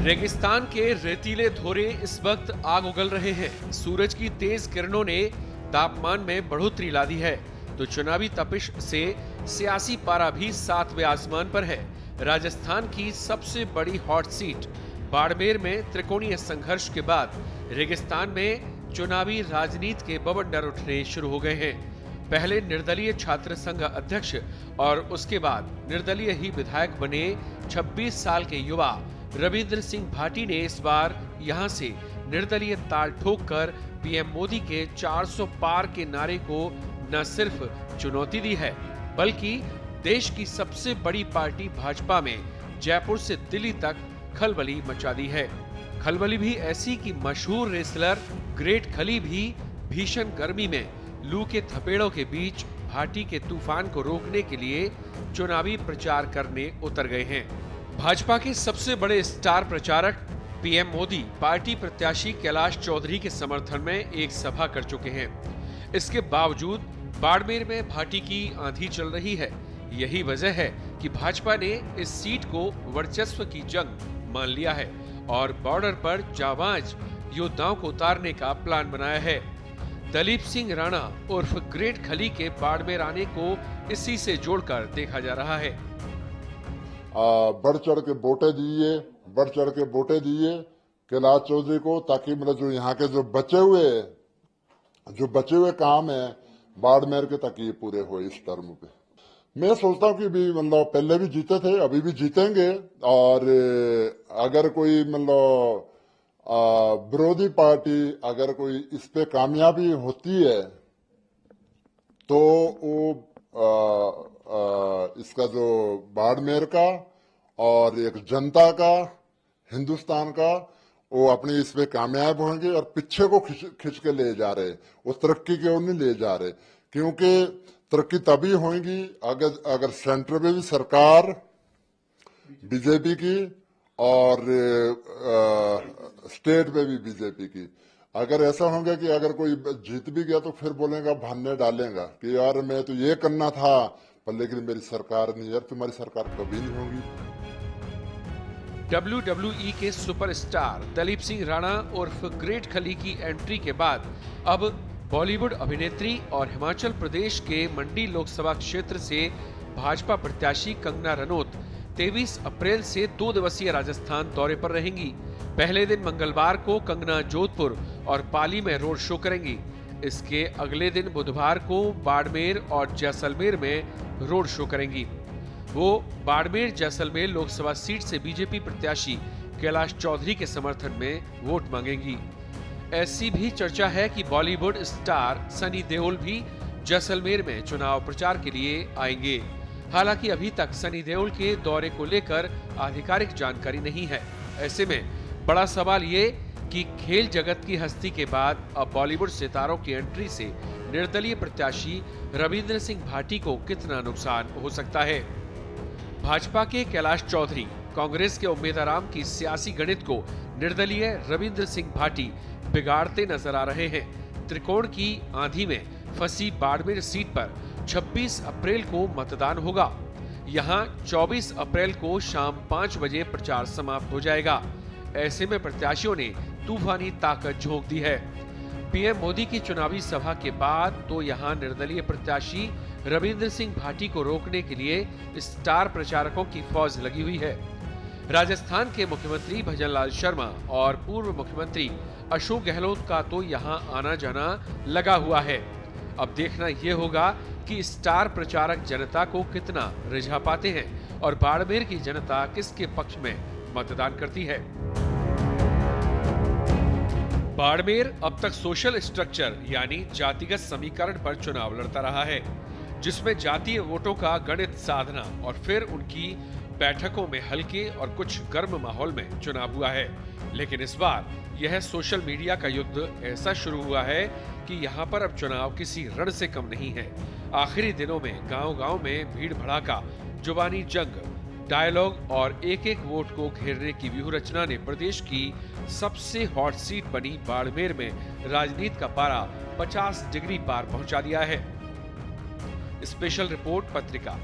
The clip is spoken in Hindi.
रेगिस्तान के रेतीले धोरे इस वक्त आग उगल रहे हैं। सूरज की तेज किरणों ने तापमान में बढ़ोतरी ला दी है, तो चुनावी तपिश से सियासी पारा भी सातवें आसमान पर है। राजस्थान की सबसे बड़ी हॉट सीट बाड़मेर में त्रिकोणीय संघर्ष के बाद रेगिस्तान में चुनावी राजनीति के बवंडर उठने शुरू हो गए हैं। पहले निर्दलीय छात्र संघ अध्यक्ष और उसके बाद निर्दलीय ही विधायक बने 26 साल के युवा रविंद्र सिंह भाटी ने इस बार यहां से निर्दलीय ताल ठोककर पीएम मोदी के 400 पार के नारे को न सिर्फ चुनौती दी है, बल्कि देश की सबसे बड़ी पार्टी भाजपा में जयपुर से दिल्ली तक खलबली मचा दी है। खलबली भी ऐसी कि मशहूर रेसलर ग्रेट खली भी भीषण गर्मी में लू के थपेड़ों के बीच भाटी के तूफान को रोकने के लिए चुनावी प्रचार करने उतर गए हैं। भाजपा के सबसे बड़े स्टार प्रचारक पीएम मोदी पार्टी प्रत्याशी कैलाश चौधरी के समर्थन में एक सभा कर चुके हैं। इसके बावजूद बाड़मेर में भाटी की आंधी चल रही है। यही वजह है कि भाजपा ने इस सीट को वर्चस्व की जंग मान लिया है और बॉर्डर पर जाबाज योद्धाओं को उतारने का प्लान बनाया है। दलीप सिंह राणा उर्फ ग्रेट खली के बाड़मेर आने को इसी से जोड़कर देखा जा रहा है। बढ़ चढ़ के वोटें दीजिए कैलाश चौधरी को, ताकि मतलब जो यहाँ के जो बचे हुए काम है बाड़मेर के, ताकि ये पूरे हो इस टर्म पे। मैं सोचता हूँ कि भी मतलब पहले भी जीते थे, अभी भी जीतेंगे, और अगर कोई मतलब विरोधी पार्टी अगर कोई इस पे कामयाबी होती है तो वो इसका जो बाड़मेर का और एक जनता का, हिंदुस्तान का, वो अपनी इस पे कामयाब होंगे और पीछे को खिंच के ले जा रहे, वो तरक्की की ओर नहीं ले जा रहे। क्योंकि तरक्की तभी होगी अगर सेंटर में भी सरकार बीजेपी की और स्टेट में भी बीजेपी की। अगर ऐसा होगा कि अगर कोई जीत भी गया तो फिर बोलेगा, भान्ने डालेगा कि यार मैं तो ये करना था, पर लेकिन मेरी सरकार नहीं। यार तुम्हारी सरकार कभी नहीं होगी। WWE के सुपरस्टार दलीप सिंह राणा उर्फ ग्रेट खली की एंट्री के बाद अब बॉलीवुड अभिनेत्री और हिमाचल प्रदेश के मंडी लोकसभा क्षेत्र से भाजपा प्रत्याशी कंगना रनौत 23 अप्रैल से 2 दिवसीय राजस्थान दौरे पर रहेंगी। पहले दिन मंगलवार को कंगना जोधपुर और पाली में रोड शो करेंगी। इसके अगले दिन बुधवार को बाड़मेर और जैसलमेर में रोड शो करेंगी। वो बाड़मेर जैसलमेर लोकसभा सीट से बीजेपी प्रत्याशी कैलाश चौधरी के समर्थन में वोट मांगेंगी। ऐसी भी चर्चा है कि बॉलीवुड स्टार सनी देओल भी जैसलमेर में चुनाव प्रचार के लिए आएंगे। हालांकि अभी तक सनी देओल के दौरे को लेकर आधिकारिक जानकारी नहीं है। ऐसे में बड़ा सवाल ये कि खेल जगत की हस्ती के बाद अब बॉलीवुड सितारों की एंट्री से निर्दलीय प्रत्याशी रविंद्र सिंह भाटी को कितना नुकसान हो सकता है। भाजपा के कैलाश चौधरी कांग्रेस के उम्मीदवार की सियासी गणित को निर्दलीय रविंद्र सिंह भाटी बिगाड़ते नजर आ रहे हैं। त्रिकोण की आंधी में फंसी बाड़मेर सीट पर 26 अप्रैल को मतदान होगा। यहां 24 अप्रैल को शाम 5 बजे प्रचार समाप्त हो जाएगा। ऐसे में प्रत्याशियों ने तूफानी ताकत झोंक दी है। पीएम मोदी की चुनावी सभा के बाद तो यहां निर्दलीय प्रत्याशी रविंद्र सिंह भाटी को रोकने के लिए स्टार प्रचारकों की फौज लगी हुई है। राजस्थान के मुख्यमंत्री भजनलाल शर्मा और पूर्व मुख्यमंत्री अशोक गहलोत का तो यहां आना जाना लगा हुआ है। अब देखना यह होगा कि स्टार प्रचारक जनता को कितना रिझा पाते हैं और बाड़मेर की जनता किसके पक्ष में मतदान करती है। बाड़मेर अब तक सोशल स्ट्रक्चर यानी जातिगत समीकरण पर चुनाव लड़ता रहा है, जिसमें जातीय वोटों का गणित साधना और फिर उनकी बैठकों में हल्के और कुछ गर्म माहौल में चुनाव हुआ है। लेकिन इस बार यह सोशल मीडिया का युद्ध ऐसा शुरू हुआ है कि यहाँ पर अब चुनाव किसी रण से कम नहीं है। आखिरी दिनों में गांव-गांव में भीड़ भड़ाका, जुबानी जंग, डायलॉग और एक-एक वोट को घेरने की व्यूह रचना ने प्रदेश की सबसे हॉट सीट बनी बाड़मेर में राजनीति का पारा 50 डिग्री पार पहुंचा दिया है। स्पेशल रिपोर्ट पत्रिका।